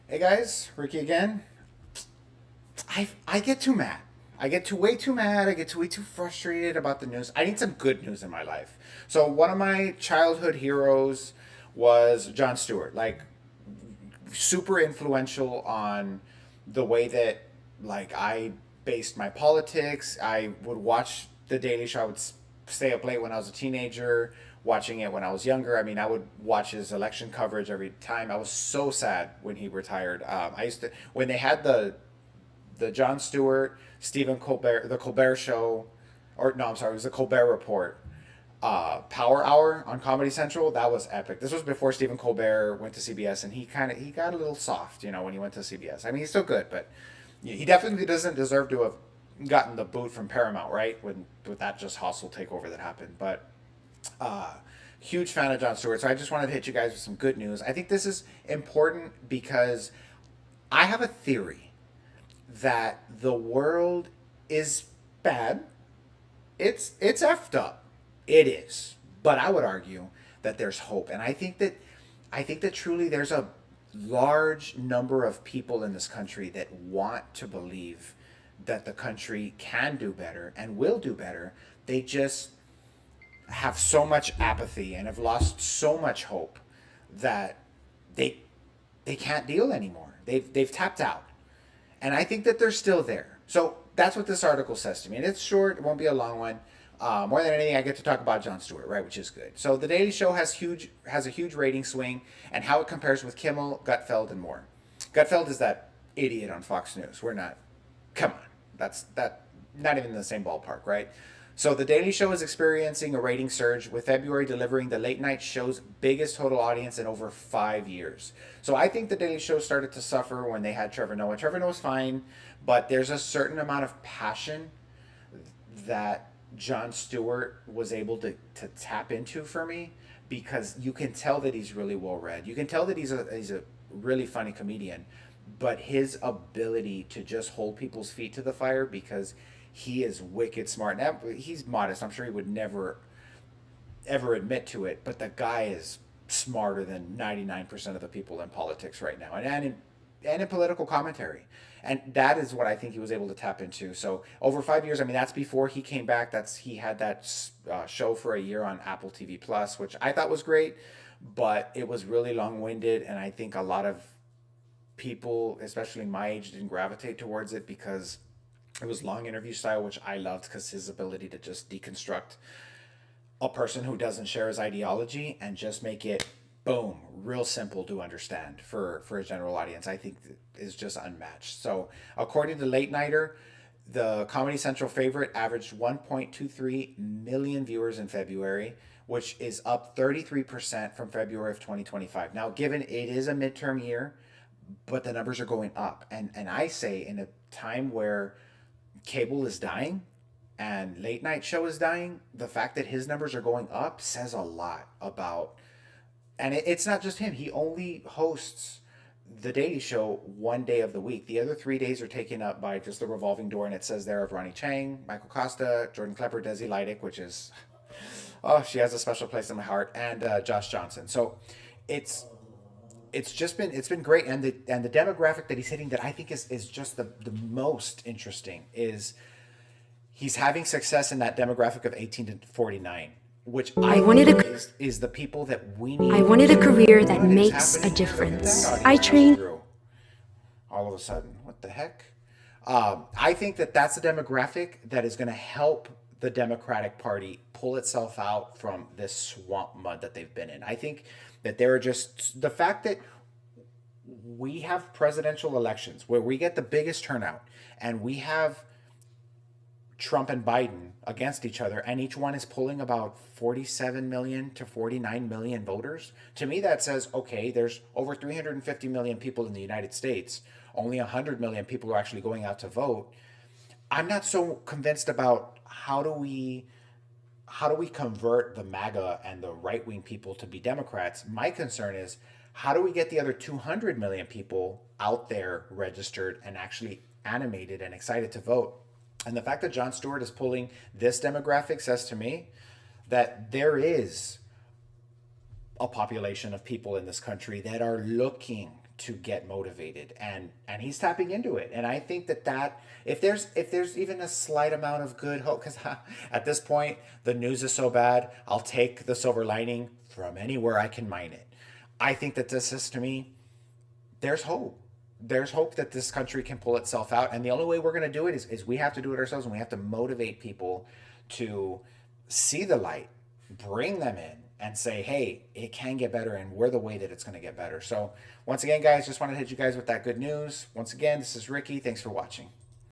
Hey guys, Ricky again. I get too mad. I get too way too mad. I get too way too frustrated about the news. I need some good news in my life. So one of my childhood heroes was Jon Stewart. Like super influential on the way that I based my politics. I would watch The Daily Show. I would stay up late when I was a teenager, watching it when I was younger. I mean, I would watch his election coverage every time. I was so sad when he retired. I used to when they had the Jon Stewart, Stephen Colbert, the Colbert Show, or no, I'm sorry, it was the Colbert Report. Power Hour on Comedy Central, that was epic. This was before Stephen Colbert went to CBS, and he got a little soft, when he went to CBS. I mean, he's still good, but he definitely doesn't deserve to have gotten the boot from Paramount, right? With that just hostile takeover that happened. But uh, huge fan of Jon Stewart, so I just wanted to hit you guys with some good news. I think this is important because I have a theory that the world is bad. It's effed up. It is. But I would argue that there's hope. And I think that truly there's a large number of people in this country that want to believe that the country can do better and will do better. They just have so much apathy and have lost so much hope that they they can't deal anymore. They've tapped out. And I think that they're still there. So that's what this article says to me. And it's short, it won't be a long one. More than anything, I get to talk about Jon Stewart, right, which is good. So the Daily Show has a huge rating swing, and how it compares with Kimmel, Gutfeld, and more. Gutfeld is that idiot on Fox News. We're not. Come on, that. Not even in the same ballpark, right? So the Daily Show is experiencing a rating surge, with February delivering the late night show's biggest total audience in over 5 years. So I think the Daily Show started to suffer when they had Trevor Noah. Trevor Noah's fine, but there's a certain amount of passion that Jon Stewart was able to tap into for me, because you can tell that he's really well read. You can tell that he's a really funny comedian, but his ability to just hold people's feet to the fire, because he is wicked smart. Now, he's modest. I'm sure he would never ever admit to it, but the guy is smarter than 99% of the people in politics right now, and in political commentary. And that is what I think he was able to tap into. So over 5 years, I mean, that's before he came back. He had that show for a year on Apple TV Plus, which I thought was great, but it was really long winded, and I think a lot of people, especially my age, didn't gravitate towards it because it was long interview style, which I loved because his ability to just deconstruct a person who doesn't share his ideology and just make it boom real simple to understand for a general audience, I think is just unmatched. So according to Late Nighter, the Comedy Central favorite averaged 1.23 million viewers in February, which is up 33% from February of 2025. Now, given it is a midterm year, but the numbers are going up, and I say, in a time where cable is dying and late night show is dying, the fact that his numbers are going up says a lot about. And it's not just him. He only hosts the Daily Show one day of the week. The other 3 days are taken up by just the revolving door, and it says there of Ronnie Chang, Michael Costa, Jordan Klepper, Desi Leidick, which is, oh, she has a special place in my heart, and Josh Johnson. So it's it's been great, and the demographic that he's hitting, that I think is just the most interesting, is he's having success in that demographic of 18 to 49, which I I wanted think a is the people that we I need wanted a to. career that What is makes a happening here? Look at difference. that I audience coming trained through all of a sudden. What the heck? I think that that's a demographic that is going to help the Democratic Party pull itself out from this swamp mud that they've been in. I think that there are just the fact that we have presidential elections where we get the biggest turnout, and we have Trump and Biden against each other, and each one is pulling about 47 million to 49 million voters. To me, that says, okay, there's over 350 million people in the United States. Only 100 million people are actually going out to vote. I'm not so convinced about how do we convert the MAGA and the right wing people to be Democrats. My concern is, how do we get the other 200 million people out there registered and actually animated and excited to vote? And the fact that Jon Stewart is pulling this demographic says to me that there is a population of people in this country that are looking to get motivated, and he's tapping into it. And I think that if there's even a slight amount of good hope, because at this point the news is so bad, I'll take the silver lining from anywhere I can mine it. I think that this is, to me, there's hope. There's hope that this country can pull itself out, and the only way we're going to do it is we have to do it ourselves, and we have to motivate people to see the light, bring them in, and say, hey, it can get better, and we're the way that it's going to get better. So once again, guys, just want to hit you guys with that good news. Once again, this is Ricky. Thanks for watching.